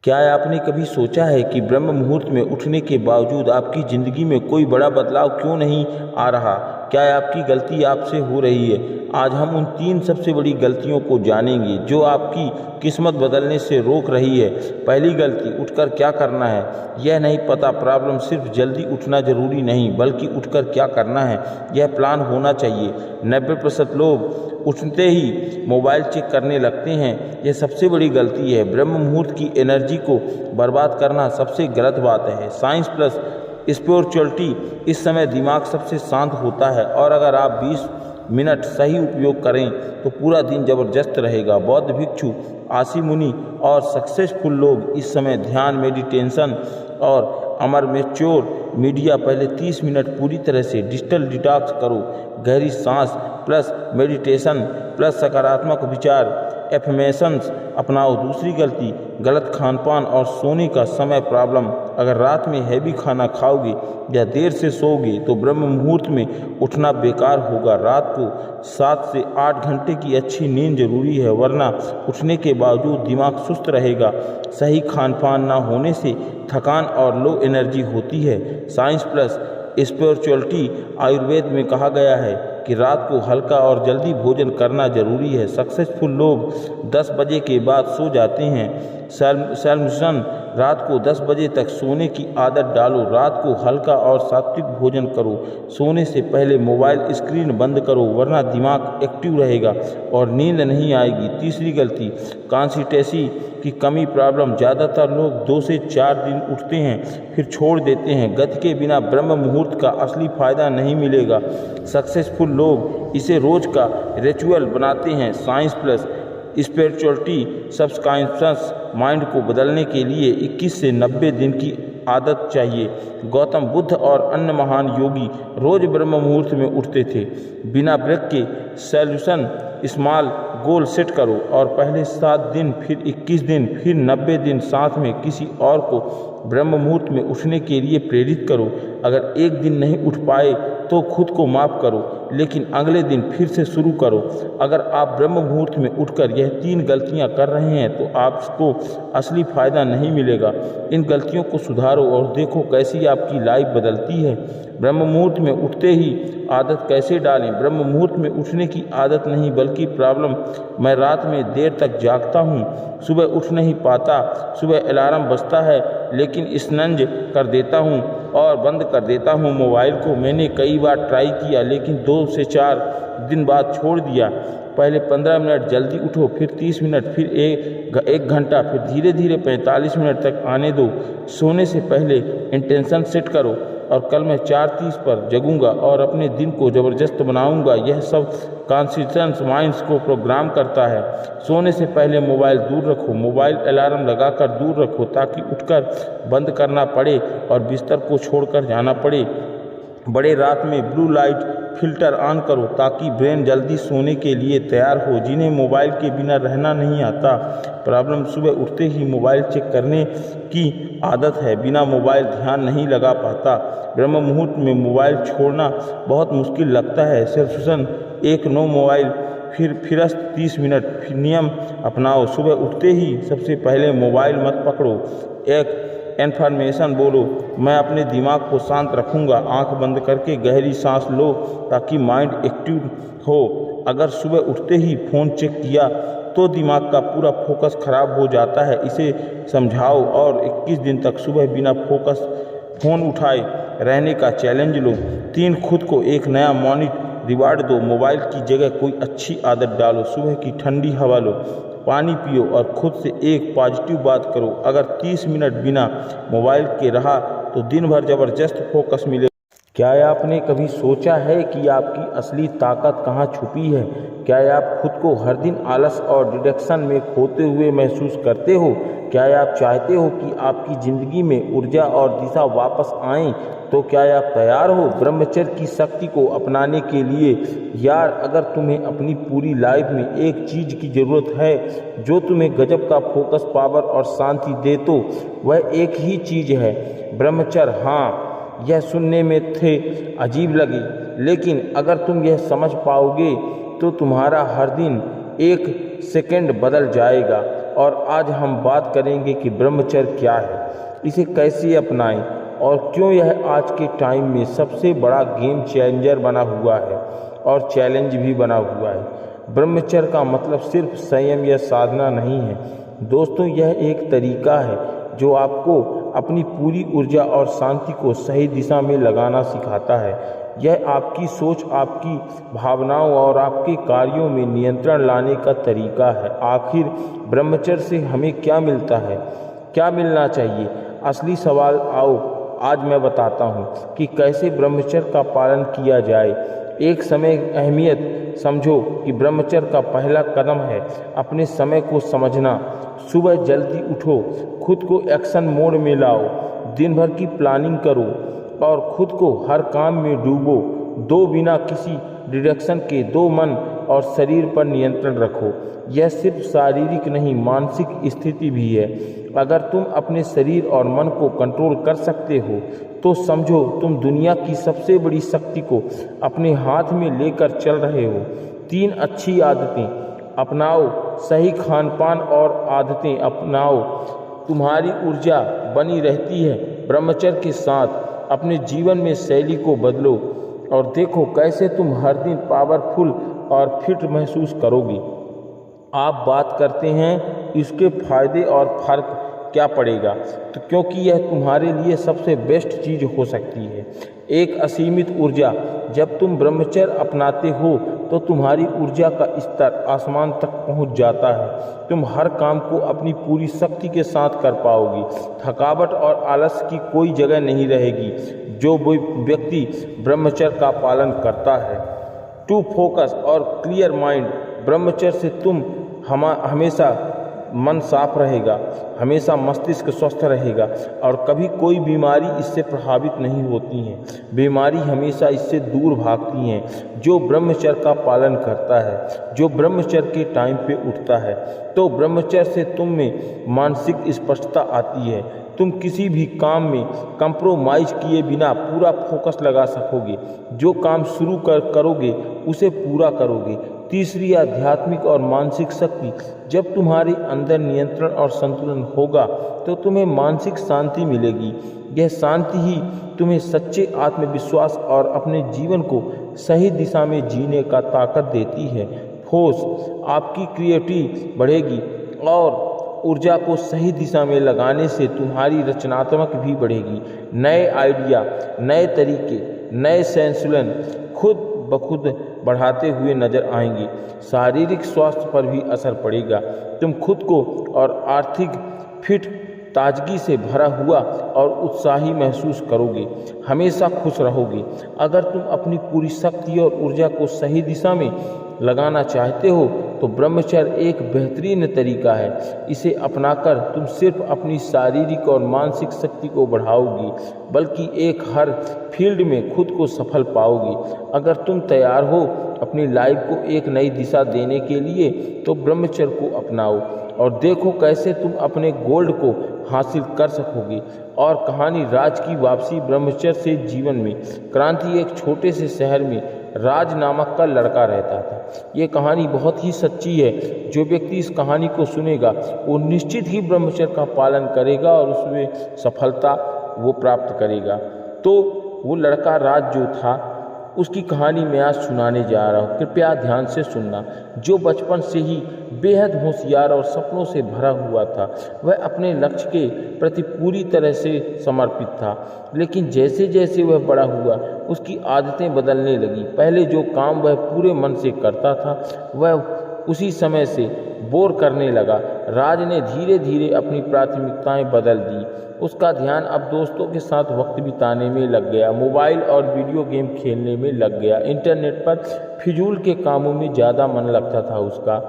क्या आपने कभी सोचा है कि ब्रह्म मुहूर्त में उठने के बावजूद आपकी ज़िंदगी में कोई बड़ा बदलाव क्यों नहीं आ रहा? क्या आपकी गलती आपसे हो रही है? आज हम उन 3 सबसे बड़ी गलतियों को जानेंगे जो आपकी किस्मत बदलने से रोक रही है। पहली गलती, उठकर क्या करना है यह नहीं पता। प्रॉब्लम सिर्फ जल्दी उठना जरूरी नहीं, बल्कि उठकर क्या करना है यह प्लान होना चाहिए। 90% लोग उठते ही मोबाइल चेक करने लगते हैं, यह सबसे बड़ी गलती है। ब्रह्म मुहूर्त की एनर्जी को बर्बाद करना सबसे गलत बात है। साइंस प्लस स्पिरिचुअलिटी, इस समय दिमाग सबसे शांत होता है और अगर आप 20 मिनट सही उपयोग करें तो पूरा दिन जबरदस्त रहेगा। बौद्ध भिक्षु, आशी मुनि और सक्सेसफुल लोग इस समय ध्यान, मेडिटेशन और अमर मैच्योर मीडिया। पहले 30 मिनट पूरी तरह से डिजिटल डिटॉक्स करो। गहरी सांस प्लस मेडिटेशन प्लस सकारात्मक विचार, एफर्मेशंस अपनाओ। दूसरी गलती, गलत खानपान और सोने का समय प्रॉब्लम। अगर रात में हैवी खाना खाओगे या देर से सोओगे तो ब्रह्म मुहूर्त में उठना बेकार होगा। रात को 7 से 8 घंटे की अच्छी नींद जरूरी है, वरना उठने के बावजूद दिमाग सुस्त रहेगा। सही खानपान ना होने से थकान और लो एनर्जी होती है। साइंस प्लस स्पिरिचुअलिटी, आयुर्वेद में कहा गया है कि रात को हल्का और जल्दी भोजन करना जरूरी है। सक्सेसफुल लोग 10 बजे के बाद सो जाते हैं। सॉल्यूशन, रात को 10 बजे तक सोने की आदत डालो। रात को हल्का और सात्विक भोजन करो। सोने से पहले मोबाइल स्क्रीन बंद करो, वरना दिमाग एक्टिव रहेगा और नींद नहीं आएगी। तीसरी गलती, कंसिस्टेंसी की कमी प्रॉब्लम। ज़्यादातर लोग 2 से 4 दिन उठते हैं फिर छोड़ देते हैं। गति के बिना ब्रह्म मुहूर्त का असली फायदा नहीं मिलेगा। सक्सेसफुल लोग इसे रोज का रिचुअल बनाते हैं। Science plus spirituality, subconscious mind को बदलने के लिए 21 से 90 दिन की आदत चाहिए। गौतम बुद्ध और अन्य महान योगी रोज ब्रह्म मुहूर्त में उठते थे। बिना ब्रेक के सॉल्यूशन, स्मॉल गोल सेट करो और पहले 7 दिन, फिर 21 दिन, फिर 90 दिन साथ में किसी और को ब्रह्म मुहूर्त में उठने के लिए प्रेरित करो। अगर एक दिन नहीं उठ पाए तो खुद को माफ़ करो, लेकिन अगले दिन फिर से शुरू करो। अगर आप ब्रह्म मुहूर्त में उठकर यह 3 गलतियां कर रहे हैं तो आपको असली फ़ायदा नहीं मिलेगा। इन गलतियों को सुधारो और देखो कैसी आपकी लाइफ बदलती है। ब्रह्म मुहूर्त में उठते ही आदत कैसे डालें। ब्रह्म मुहूर्त में उठने की आदत नहीं बल्कि प्रॉब्लम। मैं रात में देर तक जागता हूँ, सुबह उठ नहीं पाता। सुबह अलार्म बजता है लेकिन स्नंज कर देता हूँ और बंद कर देता हूँ मोबाइल को। मैंने कई बार ट्राई किया लेकिन 2 से 4 दिन बाद छोड़ दिया। पहले 15 मिनट जल्दी उठो, फिर 30 मिनट, फिर 1 घंटा, फिर धीरे धीरे 45 मिनट तक आने दो। सोने से पहले इंटेंशन सेट करो और कल मैं 4:30 पर जगूंगा और अपने दिन को ज़बरदस्त बनाऊंगा। यह सब कॉन्शियस माइंड्स को प्रोग्राम करता है। सोने से पहले मोबाइल दूर रखो। मोबाइल अलार्म लगाकर दूर रखो ताकि उठकर बंद करना पड़े और बिस्तर को छोड़कर जाना पड़े। बड़े रात में ब्लू लाइट फिल्टर ऑन करो ताकि ब्रेन जल्दी सोने के लिए तैयार हो। जिन्हें मोबाइल के बिना रहना नहीं आता, प्रॉब्लम सुबह उठते ही मोबाइल चेक करने की आदत है। बिना मोबाइल ध्यान नहीं लगा पाता। ब्रह्म मुहूर्त में मोबाइल छोड़ना बहुत मुश्किल लगता है। सॉल्यूशन 1, नो मोबाइल, फिर फिरस्त 30 मिनट, फिर नियम अपनाओ। सुबह उठते ही सबसे पहले मोबाइल मत पकड़ो। एक इन्फॉर्मेशन बोलो, मैं अपने दिमाग को शांत रखूंगा। आंख बंद करके गहरी सांस लो ताकि माइंड एक्टिव हो। अगर सुबह उठते ही फ़ोन चेक किया तो दिमाग का पूरा फोकस खराब हो जाता है। इसे समझाओ और 21 दिन तक सुबह बिना फ़ोन उठाए रहने का चैलेंज लो। 3, खुद को एक नया मॉर्निंग रिवार्ड दो। मोबाइल की जगह कोई अच्छी आदत डालो। सुबह की ठंडी हवा लो, पानी पियो और खुद से एक पॉजिटिव बात करो। अगर 30 मिनट बिना मोबाइल के रहा तो दिन भर ज़बरदस्त फोकस मिले। क्या आपने कभी सोचा है कि आपकी असली ताकत कहाँ छुपी है? क्या आप खुद को हर दिन आलस और डिडक्शन में खोते हुए महसूस करते हो? क्या आप चाहते हो कि आपकी ज़िंदगी में ऊर्जा और दिशा वापस आए? तो क्या आप तैयार हो ब्रह्मचर्य की शक्ति को अपनाने के लिए? यार, अगर तुम्हें अपनी पूरी लाइफ में एक चीज़ की ज़रूरत है जो तुम्हें गजब का फोकस, पावर और शांति दे तो वह एक ही चीज़ है, ब्रह्मचर्य। हाँ, यह सुनने में थे अजीब लगे, लेकिन अगर तुम यह समझ पाओगे तो तुम्हारा हर दिन 1 सेकंड बदल जाएगा। और आज हम बात करेंगे कि ब्रह्मचर्य क्या है, इसे कैसे अपनाएं और क्यों यह आज के टाइम में सबसे बड़ा गेम चेंजर बना हुआ है। और चैलेंज भी बना हुआ है। ब्रह्मचर्य का मतलब सिर्फ संयम या साधना नहीं है दोस्तों, यह एक तरीका है जो आपको अपनी पूरी ऊर्जा और शांति को सही दिशा में लगाना सिखाता है। यह आपकी सोच, आपकी भावनाओं और आपके कार्यों में नियंत्रण लाने का तरीका है। आखिर ब्रह्मचर्य से हमें क्या मिलता है, क्या मिलना चाहिए? असली सवाल आओ आज मैं बताता हूँ कि कैसे ब्रह्मचर्य का पालन किया जाए। एक समय अहमियत समझो कि ब्रह्मचर्य का पहला कदम है अपने समय को समझना। सुबह जल्दी उठो, खुद को एक्शन मोड में लाओ, दिन भर की प्लानिंग करो और खुद को हर काम में डूबो। दो बिना किसी डिडक्शन के दो मन और शरीर पर नियंत्रण रखो। यह सिर्फ शारीरिक नहीं, मानसिक स्थिति भी है। अगर तुम अपने शरीर और मन को कंट्रोल कर सकते हो तो समझो तुम दुनिया की सबसे बड़ी शक्ति को अपने हाथ में लेकर चल रहे हो। 3 अच्छी आदतें अपनाओ, सही खान पान और आदतें अपनाओ, तुम्हारी ऊर्जा बनी रहती है। ब्रह्मचर्य के साथ अपने जीवन में शैली को बदलो और देखो कैसे तुम हर दिन पावरफुल और फिट महसूस करोगे। आप बात करते हैं इसके फायदे और फर्क क्या पड़ेगा, तो क्योंकि यह तुम्हारे लिए सबसे बेस्ट चीज़ हो सकती है। एक असीमित ऊर्जा। जब तुम ब्रह्मचर्य अपनाते हो तो तुम्हारी ऊर्जा का स्तर आसमान तक पहुंच जाता है। तुम हर काम को अपनी पूरी शक्ति के साथ कर पाओगी। थकावट और आलस की कोई जगह नहीं रहेगी। जो व्यक्ति ब्रह्मचर्य का पालन करता है, टू फोकस और क्लियर माइंड। ब्रह्मचर्य से तुम हमेशा मन साफ रहेगा, हमेशा मस्तिष्क स्वस्थ रहेगा और कभी कोई बीमारी इससे प्रभावित नहीं होती है। बीमारी हमेशा इससे दूर भागती हैं। जो ब्रह्मचर्य का पालन करता है, जो ब्रह्मचर्य के टाइम पे उठता है, तो ब्रह्मचर्य से तुम में मानसिक स्पष्टता आती है। तुम किसी भी काम में कंप्रोमाइज किए बिना पूरा फोकस लगा सकोगे। जो काम शुरू करोगे उसे पूरा करोगे। तीसरी, आध्यात्मिक और मानसिक शक्ति। जब तुम्हारे अंदर नियंत्रण और संतुलन होगा तो तुम्हें मानसिक शांति मिलेगी। यह शांति ही तुम्हें सच्चे आत्मविश्वास और अपने जीवन को सही दिशा में जीने का ताकत देती है। फोर्स, आपकी क्रिएटिविटी बढ़ेगी और ऊर्जा को सही दिशा में लगाने से तुम्हारी रचनात्मक भी बढ़ेगी। नए आइडिया, नए तरीके, नए संतुलन खुद ब खुद बढ़ाते हुए नजर आएंगे। शारीरिक स्वास्थ्य पर भी असर पड़ेगा। तुम खुद को और आर्थिक फिट, ताजगी से भरा हुआ और उत्साही महसूस करोगे। हमेशा खुश रहोगे। अगर तुम अपनी पूरी शक्ति और ऊर्जा को सही दिशा में लगाना चाहते हो तो ब्रह्मचर्य एक बेहतरीन तरीका है। इसे अपनाकर तुम सिर्फ अपनी शारीरिक और मानसिक शक्ति को बढ़ाओगी बल्कि एक हर फील्ड में खुद को सफल पाओगी। अगर तुम तैयार हो अपनी लाइफ को एक नई दिशा देने के लिए तो ब्रह्मचर्य को अपनाओ और देखो कैसे तुम अपने गोल्ड को हासिल कर सकोगे। और कहानी राज की वापसी। ब्रह्मचर्य से जीवन में क्रांति। एक छोटे से शहर में राज नामक का लड़का रहता था। ये कहानी बहुत ही सच्ची है। जो व्यक्ति इस कहानी को सुनेगा वो निश्चित ही ब्रह्मचर्य का पालन करेगा और उसमें सफलता वो प्राप्त करेगा। तो वो लड़का राज जो था उसकी कहानी मैं आज सुनाने जा रहा हूँ। कृपया ध्यान से सुनना। जो बचपन से ही बेहद होशियार और सपनों से भरा हुआ था, वह अपने लक्ष्य के प्रति पूरी तरह से समर्पित था। लेकिन जैसे जैसे वह बड़ा हुआ उसकी आदतें बदलने लगी। पहले जो काम वह पूरे मन से करता था वह उसी समय से बोर करने लगा। राज ने धीरे धीरे अपनी प्राथमिकताएं बदल दी। उसका ध्यान अब दोस्तों के साथ वक्त बिताने में लग गया, मोबाइल और वीडियो गेम खेलने में लग गया। इंटरनेट पर फिजूल के कामों में ज़्यादा मन लगता था उसका।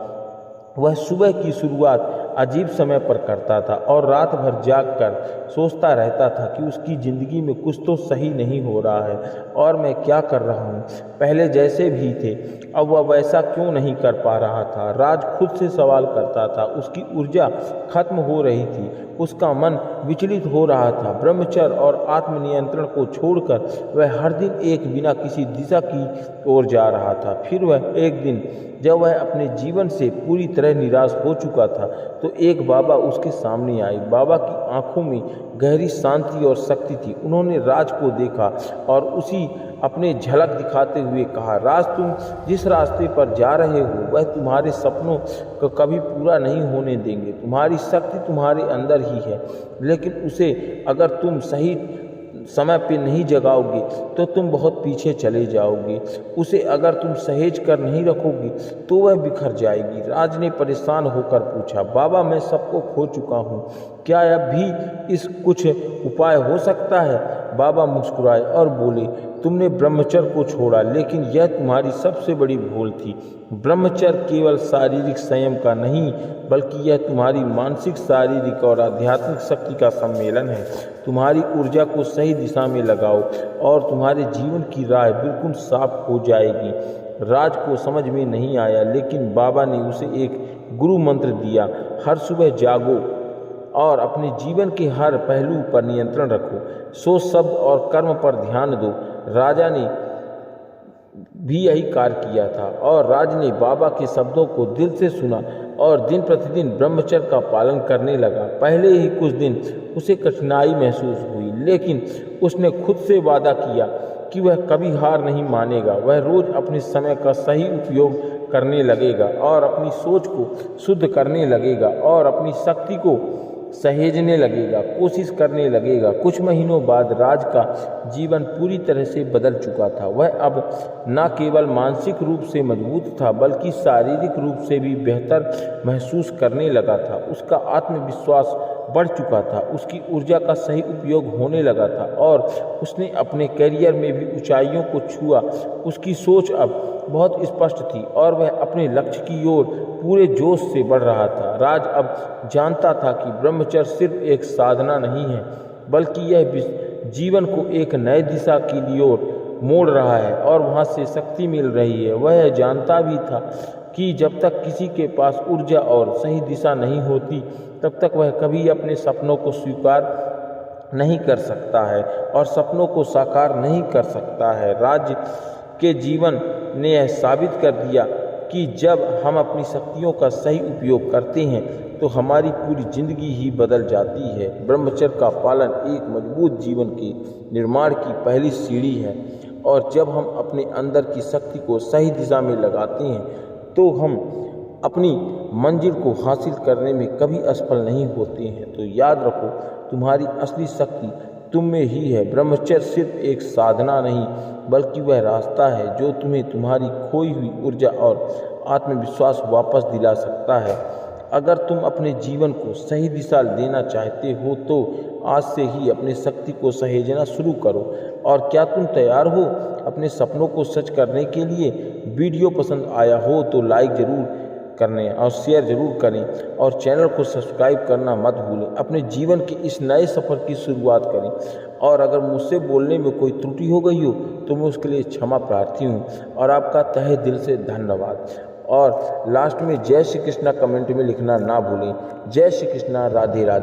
वह सुबह की शुरुआत अजीब समय पर करता था और रात भर जागकर सोचता रहता था कि उसकी ज़िंदगी में कुछ तो सही नहीं हो रहा है और मैं क्या कर रहा हूँ। पहले जैसे भी थे अब वह वैसा क्यों नहीं कर पा रहा था। राज खुद से सवाल करता था। उसकी ऊर्जा खत्म हो रही थी, उसका मन विचलित हो रहा था। ब्रह्मचर्य और आत्मनियंत्रण को छोड़कर वह हर दिन एक बिना किसी दिशा की ओर जा रहा था। फिर वह एक दिन जब वह अपने जीवन से पूरी तरह निराश हो चुका था तो एक बाबा उसके सामने आए। बाबा की आंखों में गहरी शांति और शक्ति थी। उन्होंने राज को देखा और उसी अपने झलक दिखाते हुए कहा, राज तुम जिस रास्ते पर जा रहे हो वह तुम्हारे सपनों को कभी पूरा नहीं होने देंगे। तुम्हारी शक्ति तुम्हारे अंदर ही है, लेकिन उसे अगर तुम सही समय पे नहीं जगाओगे तो तुम बहुत पीछे चले जाओगे। उसे अगर तुम सहेज कर नहीं रखोगे तो वह बिखर जाएगी। राज ने परेशान होकर पूछा, बाबा मैं सबको खो चुका हूँ, क्या अब भी इस कुछ उपाय हो सकता है? बाबा मुस्कुराए और बोले, तुमने ब्रह्मचर्य को छोड़ा, लेकिन यह तुम्हारी सबसे बड़ी भूल थी। ब्रह्मचर्य केवल शारीरिक संयम का नहीं, बल्कि यह तुम्हारी मानसिक, शारीरिक और आध्यात्मिक शक्ति का सम्मेलन है। तुम्हारी ऊर्जा को सही दिशा में लगाओ और तुम्हारे जीवन की राह बिल्कुल साफ हो जाएगी। राज को समझ में नहीं आया, लेकिन बाबा ने उसे एक गुरु मंत्र दिया, हर सुबह जागो और अपने जीवन के हर पहलू पर नियंत्रण रखो, सोच, शब्द और कर्म पर ध्यान दो। राजा ने भी यही कार्य किया था और राज ने बाबा के शब्दों को दिल से सुना और दिन प्रतिदिन ब्रह्मचर्य का पालन करने लगा। पहले ही कुछ दिन उसे कठिनाई महसूस हुई, लेकिन उसने खुद से वादा किया कि वह कभी हार नहीं मानेगा। वह रोज अपने समय का सही उपयोग करने लगेगा और अपनी सोच को शुद्ध करने लगेगा और अपनी शक्ति को सहेजने लगेगा, कोशिश करने लगेगा। कुछ महीनों बाद राज का जीवन पूरी तरह से बदल चुका था। वह अब न केवल मानसिक रूप से मजबूत था, बल्कि शारीरिक रूप से भी बेहतर महसूस करने लगा था। उसका आत्मविश्वास बढ़ चुका था, उसकी ऊर्जा का सही उपयोग होने लगा था और उसने अपने करियर में भी ऊंचाइयों को छुआ। उसकी सोच अब बहुत स्पष्ट थी और वह अपने लक्ष्य की ओर पूरे जोश से बढ़ रहा था। राज अब जानता था कि ब्रह्मचर्य सिर्फ एक साधना नहीं है, बल्कि यह जीवन को एक नए दिशा की ओर मोड़ रहा है और वहाँ से शक्ति मिल रही है। वह जानता भी था कि जब तक किसी के पास ऊर्जा और सही दिशा नहीं होती, तब तक वह कभी अपने सपनों को स्वीकार नहीं कर सकता है और सपनों को साकार नहीं कर सकता है। राज के जीवन ने यह साबित कर दिया कि जब हम अपनी शक्तियों का सही उपयोग करते हैं तो हमारी पूरी जिंदगी ही बदल जाती है। ब्रह्मचर्य का पालन एक मजबूत जीवन के निर्माण की पहली सीढ़ी है और जब हम अपने अंदर की शक्ति को सही दिशा में लगाते हैं तो हम अपनी मंजिल को हासिल करने में कभी असफल नहीं होते हैं। तो याद रखो, तुम्हारी असली शक्ति तुम में ही है। ब्रह्मचर्य सिर्फ एक साधना नहीं, बल्कि वह रास्ता है जो तुम्हें तुम्हारी खोई हुई ऊर्जा और आत्मविश्वास वापस दिला सकता है। अगर तुम अपने जीवन को सही दिशा देना चाहते हो तो आज से ही अपनी शक्ति को सहेजना शुरू करो। और क्या तुम तैयार हो अपने सपनों को सच करने के लिए? वीडियो पसंद आया हो तो लाइक ज़रूर करने और शेयर ज़रूर करें और चैनल को सब्सक्राइब करना मत भूलें। अपने जीवन के इस नए सफ़र की शुरुआत करें और अगर मुझसे बोलने में कोई त्रुटि हो गई हो तो मैं उसके लिए क्षमा प्रार्थी हूँ और आपका तहे दिल से धन्यवाद। और लास्ट में जय श्री कृष्णा कमेंट में लिखना ना भूलें। जय श्री कृष्णा, राधे राधे।